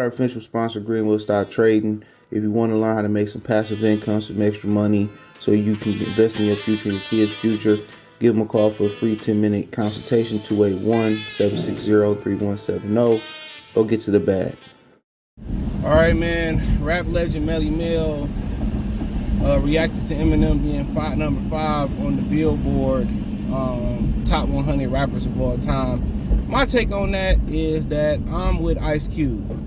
our official sponsor, Greenwood Stock Trading. If you want to learn how to make some passive income, some extra money, so you can invest in your future and your kids' future, give them a call for a free 10-minute consultation, 281-760-3170. Go get to the bag. All right, man. Rap legend Melly reacted to Eminem being number 5 on the Billboard top 100 rappers of all time. My take on that is that I'm with Ice Cube.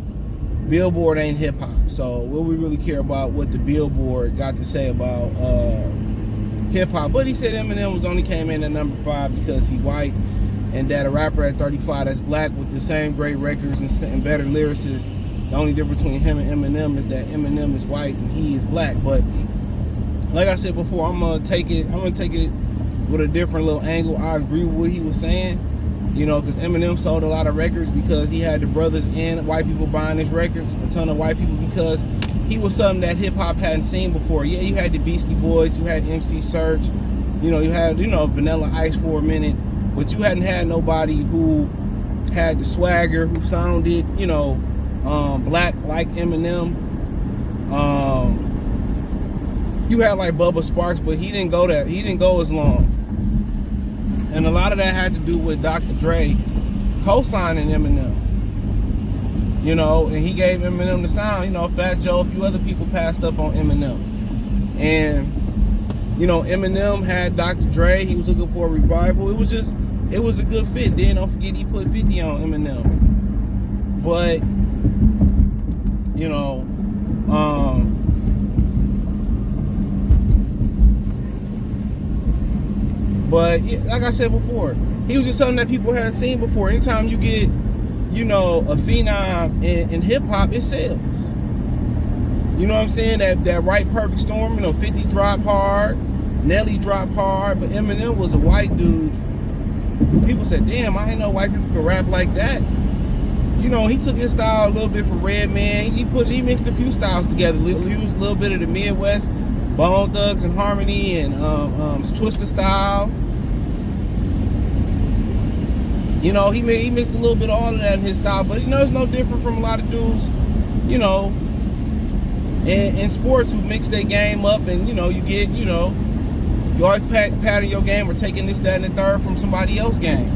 Billboard ain't hip hop, so what we really care about what the Billboard got to say about hip hop. But he said Eminem only came in at number 5 because he white, and that a rapper at 35 that's black with the same great records and better lyricists. The only difference between him and Eminem is that Eminem is white and he is black. But like I said before, I'm gonna take it with a different little angle. I agree with what he was saying, you know, because Eminem sold a lot of records because he had the brothers and white people buying his records, a ton of white people, because he was something that hip hop hadn't seen before. Yeah, you had the Beastie Boys, you had MC Serch, you know, you had, you know, Vanilla Ice for a minute, but you hadn't had nobody who had the swagger, who sounded, you know, black like Eminem. You had like Bubba Sparks, but he didn't go as long. And a lot of that had to do with Dr. Dre co-signing Eminem. You know, and he gave Eminem the sound. You know, Fat Joe, a few other people passed up on Eminem. And, you know, Eminem had Dr. Dre. He was looking for a revival. It was a good fit. Then don't forget he put 50 on Eminem. But, you know, but like I said before, he was just something that people hadn't seen before. Anytime you get, you know, a phenom in hip hop, it sells. You know what I'm saying? That right perfect storm. You know, 50 dropped hard, Nelly dropped hard, but Eminem was a white dude. People said, "Damn, I didn't know white people could rap like that." You know, he took his style a little bit from Redman. He mixed a few styles together. Used a little bit of the Midwest, Bone Thugs and Harmony, and Twister style. You know, he mixed a little bit of all of that in his style, but, you know, it's no different from a lot of dudes, you know, in sports who mix their game up, and, you know, you get, you know, you always pattern your game or taking this, that, and the third from somebody else's game.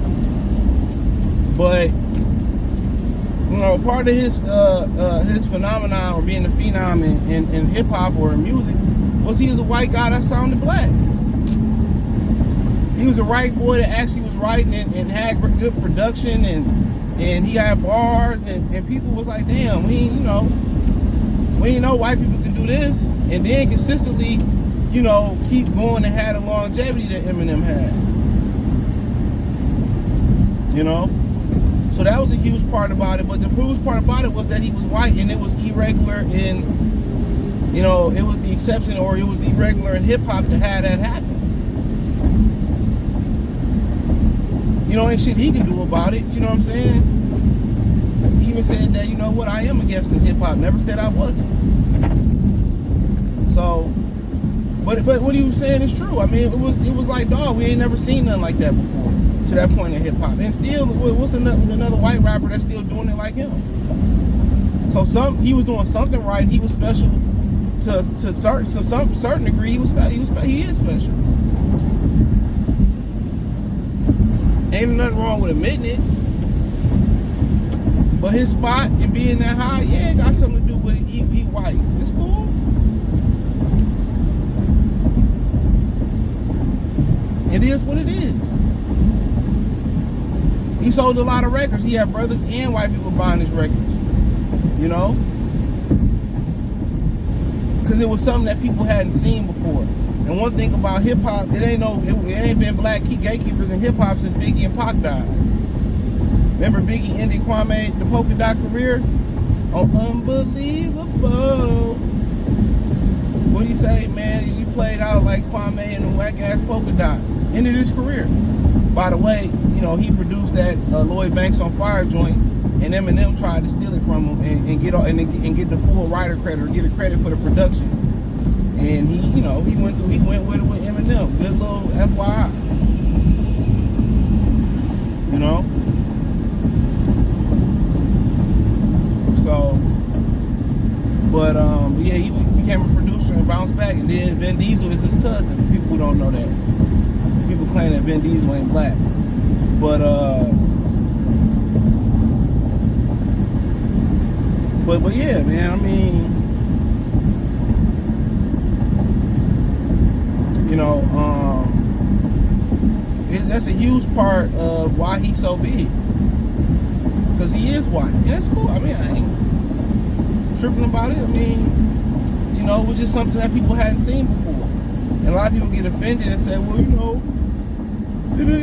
But, you know, part of his phenomenon or being a phenom in hip hop or in music was he was a white guy that sounded black. He was a right boy that actually was writing and had good production, and he had bars, and people was like, damn, we ain't know white people can do this, and then consistently, you know, keep going and had the longevity that Eminem had. You know? So that was a huge part about it, but the huge part about it was that he was white, and it was irregular in, you know, it was the exception, or it was the irregular in hip-hop to have that happen. You know, ain't shit he can do about it, you know what I'm saying? He even said that, you know what, I am a guest in hip-hop, never said I wasn't. So, but what he was saying is true. I mean, it was like, dog, we ain't never seen nothing like that before, to that point in hip-hop. And still, what's another white rapper that's still doing it like him? So he was doing something right. He was special to some certain degree. He is special. Ain't nothing wrong with admitting it. But his spot and being that high, yeah, it got something to do with he white. It's cool. It is what it is. He sold a lot of records. He had brothers and white people buying his records. You know? Because it was something that people hadn't seen before. And one thing about hip hop, it ain't been black gatekeepers in hip hop since Biggie and Pac died. Remember Biggie ended Kwame the polka dot career on Unbelievable. What do you say, man? You played out like Kwame and the whack ass polka dots. Ended his career. By the way, you know, he produced that Lloyd Banks on Fire joint, and Eminem tried to steal it from him and get the full writer credit or get a credit for the production. And he went with it with Eminem. Good little FYI. You know? So Diesel's cousin, for people who don't know that. People claim that Vin Diesel ain't black. But yeah, man, I mean, you know, that's a huge part of why he's so big. Because he is white. And that's cool. I mean, I ain't tripping about it. I mean, you know, it was just something that people hadn't seen before. And a lot of people get offended and say, well, you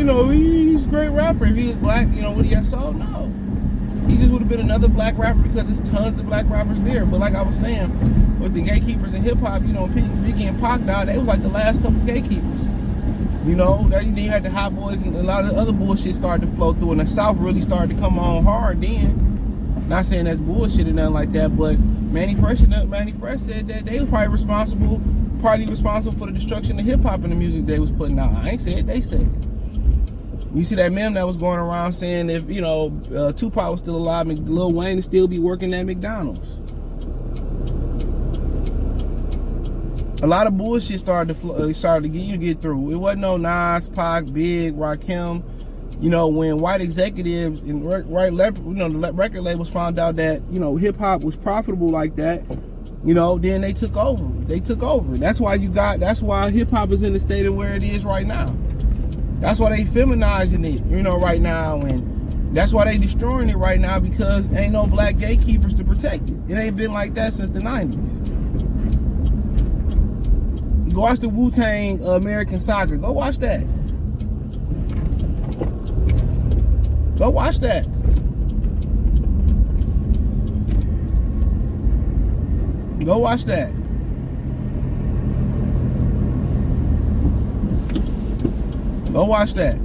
know, he's a great rapper. If he was black, you know, would he have sold? No. He just would have been another black rapper because there's tons of black rappers there. But like I was saying, with the gatekeepers in hip-hop, you know, Biggie and Pac died, they was like the last couple gatekeepers. You know, then you had the Hot Boys and a lot of other bullshit started to flow through, and the South really started to come on hard then. Not saying that's bullshit or nothing like that, but Manny Fresh said that they were partly responsible for the destruction of hip-hop and the music they was putting out. I ain't said it, they said it. You see that meme that was going around saying if, you know, Tupac was still alive, Lil Wayne would still be working at McDonald's. A lot of bullshit started to get through. It wasn't no Nas, Pac, Big, Rakim. You know, when white executives and the record labels found out that, you know, hip hop was profitable like that, you know, then they took over. That's why hip hop is in the state of where it is right now. That's why they feminizing it, you know, right now, and that's why they destroying it right now, because ain't no black gatekeepers to protect it. It ain't been like that since the 90s. Go watch the Wu-Tang American Soccer. Go watch that. Go watch that. Go watch that. Go watch that.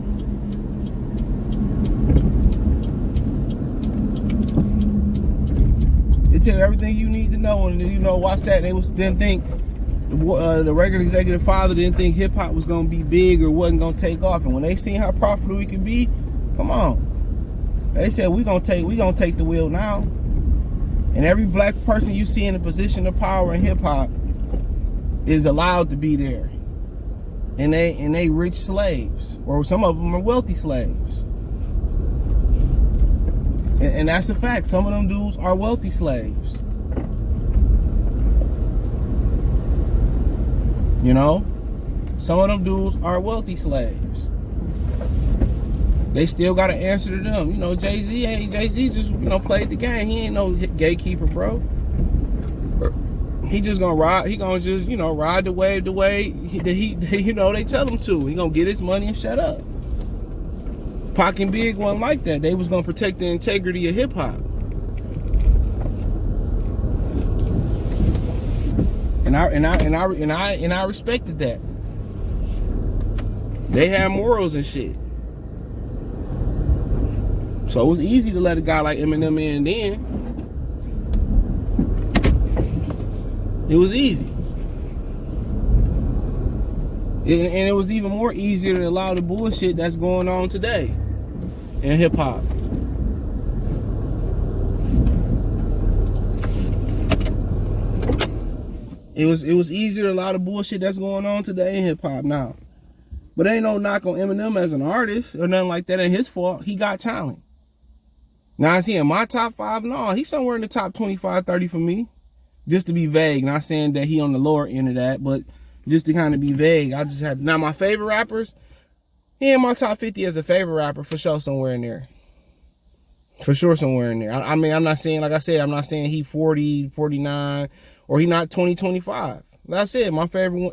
It tell you everything you need to know, and you know, watch that. They didn't think the record executive father didn't think hip hop was gonna be big or wasn't gonna take off, and when they seen how profitable it could be, come on, they said we gonna take the wheel now. And every black person you see in a position of power in hip hop is allowed to be there. And they rich slaves, or some of them are wealthy slaves. And that's a fact. Some of them dudes are wealthy slaves. You know? Some of them dudes are wealthy slaves. They still got to answer to them. You know, Jay-Z just, you know, played the game. He ain't no gatekeeper, bro. He just gonna ride. He gonna just, you know, ride the wave he you know, they tell him to. He gonna get his money and shut up. Pac and Big wasn't like that. They was gonna protect the integrity of hip hop. And I respected that. They had morals and shit. So it was easy to let a guy like Eminem in then. It was easy. And it was even more easier to allow the bullshit that's going on today in hip hop. It was easier to allow the bullshit that's going on today in hip hop now. But ain't no knock on Eminem as an artist or nothing like that. Ain't his fault. He got talent. Now is he in my top 5? No, he's somewhere in the top 25, 30 for me. Just to be vague, not saying that he on the lower end of that, but just to kind of be vague. I just have, now my favorite rappers, he in my top 50 as a favorite rapper, for sure somewhere in there. For sure somewhere in there. I mean, I'm not saying, like I said, I'm not saying he 40, 49, or he not 20, 25. Like I said, my favorite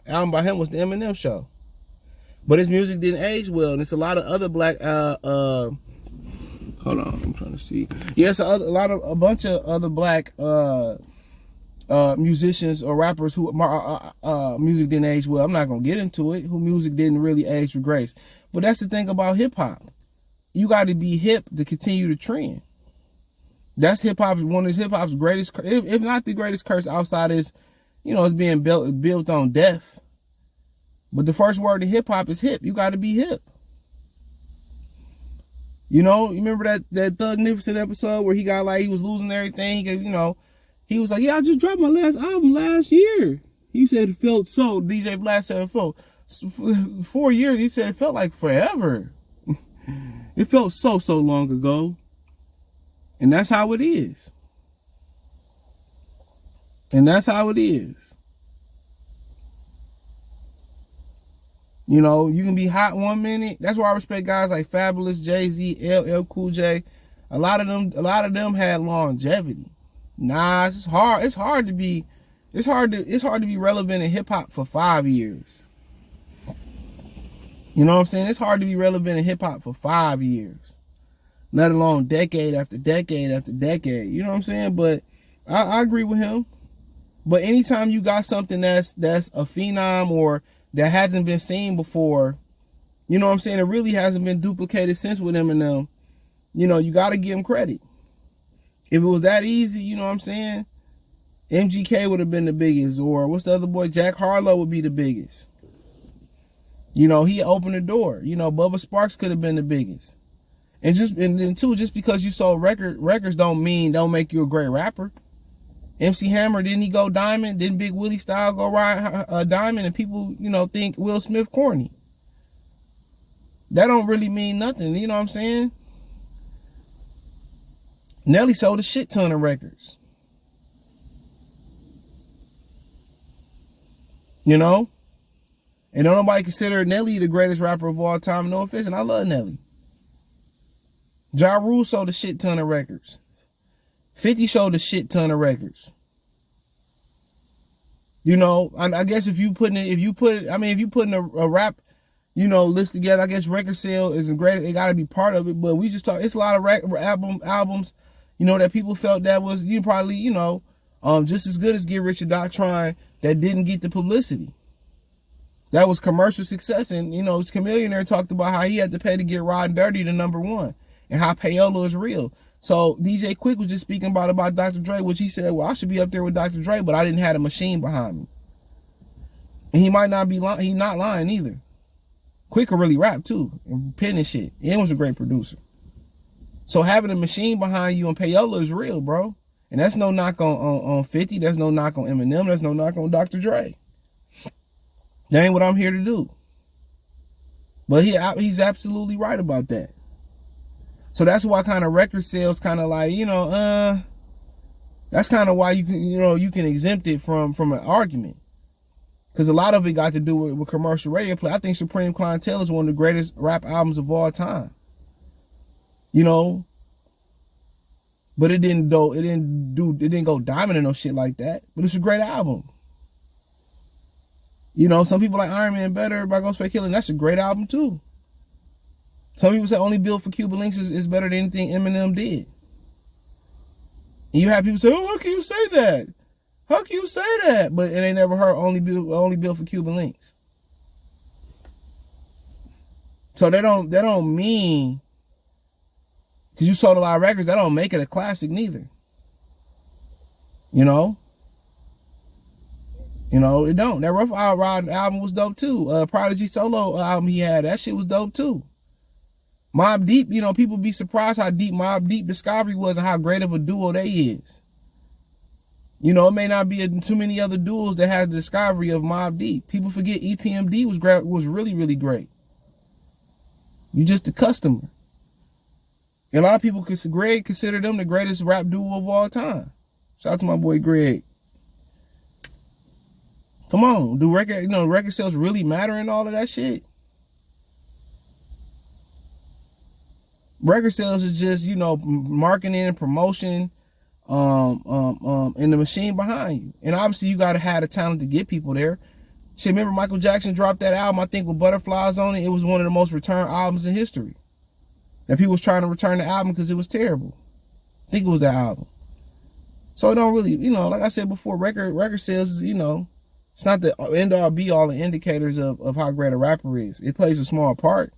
album by him was the Eminem Show. But his music didn't age well, and it's a lot of other black, hold on, I'm trying to see. Yes, a bunch of other black musicians or rappers who music didn't age well. I'm not gonna get into it. Who music didn't really age with grace. But that's the thing about hip hop. You got to be hip to continue the trend. That's hip hop. One of hip hop's greatest, if not the greatest curse outside is, you know, it's being built on death. But the first word of hip hop is hip. You got to be hip. You know, you remember that Thugnificent episode where he was losing everything. He was like, yeah, I just dropped my last album last year. He said it felt so. DJ Vlad said it felt 4 years. He said it felt like forever. It felt so long ago. And that's how it is. And that's how it is. You know, you can be hot 1 minute. That's why I respect guys like Fabulous, Jay-Z, LL Cool J. A lot of them had longevity. Nas, it's hard to be relevant in hip hop for 5 years. You know what I'm saying? It's hard to be relevant in hip hop for 5 years. Let alone decade after decade after decade. You know what I'm saying? But I agree with him. But anytime you got something that's a phenom or that hasn't been seen before, you know what I'm saying? It really hasn't been duplicated since with Eminem. You know, you got to give him credit. If it was that easy, you know what I'm saying? MGK would have been the biggest, or what's the other boy? Jack Harlow would be the biggest. You know, he opened the door. You know, Bubba Sparks could have been the biggest. And then too, just because you sold records don't make you a great rapper. MC Hammer, didn't he go diamond? Didn't Big Willie Style go ride a diamond? And people, you know, think Will Smith corny. That don't really mean nothing. You know what I'm saying? Nelly sold a shit ton of records. You know? And don't nobody consider Nelly the greatest rapper of all time. No offense, and I love Nelly. Ja Rule sold a shit ton of records. 50 sold a shit ton of records. You know, I guess if you putting a rap, you know, list together, I guess record sale is a great. It got to be part of it. But we just talk. It's a lot of albums, you know, that people felt that was probably, you know, just as good as Get Rich or Die Trying, that didn't get the publicity. That was commercial success. And, you know, Chameleonaire talked about how he had to pay to get Riding Dirty to #1 and how payola is real. So DJ Quick was just speaking about Dr. Dre, which he said, well, I should be up there with Dr. Dre, but I didn't have a machine behind me. And he might not be lying. He's not lying either. Quick could really rap too and pen and shit. And was a great producer. So having a machine behind you and payola is real, bro. And that's no knock on 50. That's no knock on Eminem. That's no knock on Dr. Dre. That ain't what I'm here to do. But he's absolutely right about that. So that's why kind of record sales kind of like, you know, that's kind of why you can exempt it from an argument. Because a lot of it got to do with commercial radio play. I think Supreme Clientele is one of the greatest rap albums of all time. You know, but it didn't go diamond or no shit like that. But it's a great album. You know, some people like Iron Man Better by Ghostface Killah. That's a great album too. Some people say Only Built for Cuban Links is better than anything Eminem did. And you have people say, oh, how can you say that? How can you say that? But they never heard Only Built for Cuban Links. So they don't mean, because you sold a lot of records, that don't make it a classic neither. You know? You know, it don't. That Rough Ride album was dope too. Prodigy solo album he had, that shit was dope too. Mobb Deep, you know, people be surprised how deep Mobb Deep discovery was and how great of a duo they is. You know, it may not be too many other duos that had the discovery of Mobb Deep. People forget EPMD was really, really great. You just a customer. And a lot of people consider them the greatest rap duo of all time. Shout out to my boy Greg. Come on, do record sales really matter and all of that shit? Record sales is just, you know, marketing and promotion, and the machine behind you. And obviously you gotta have the talent to get people there. Shit, remember Michael Jackson dropped that album, I think with Butterflies on it. It was one of the most returned albums in history. And people was trying to return the album because it was terrible. I think it was that album. So it don't really, you know, like I said before, record sales is, you know, it's not the end all be all the indicators of how great a rapper is. It plays a small part.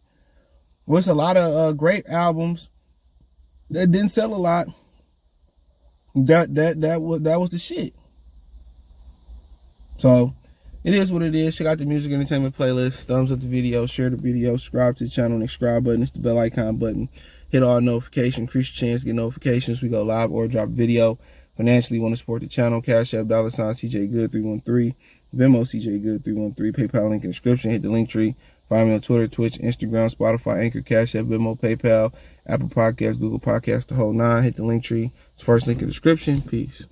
Well, it's a lot of great albums that didn't sell a lot. That was the shit. So it is what it is. Check out the music entertainment playlist. Thumbs up the video, share the video, subscribe to the channel. Next subscribe button, it's the bell icon button. Hit all notifications, increase your chance to get notifications. We go live or drop video. Financially, want to support the channel? Cash App $CJ Good 313. Venmo CJ Good 313. PayPal link in the description. Hit the link tree. Find me on Twitter, Twitch, Instagram, Spotify, Anchor, Cash App, Venmo, PayPal, Apple Podcasts, Google Podcasts, the whole nine. Hit the link tree. It's first link in the description. Peace.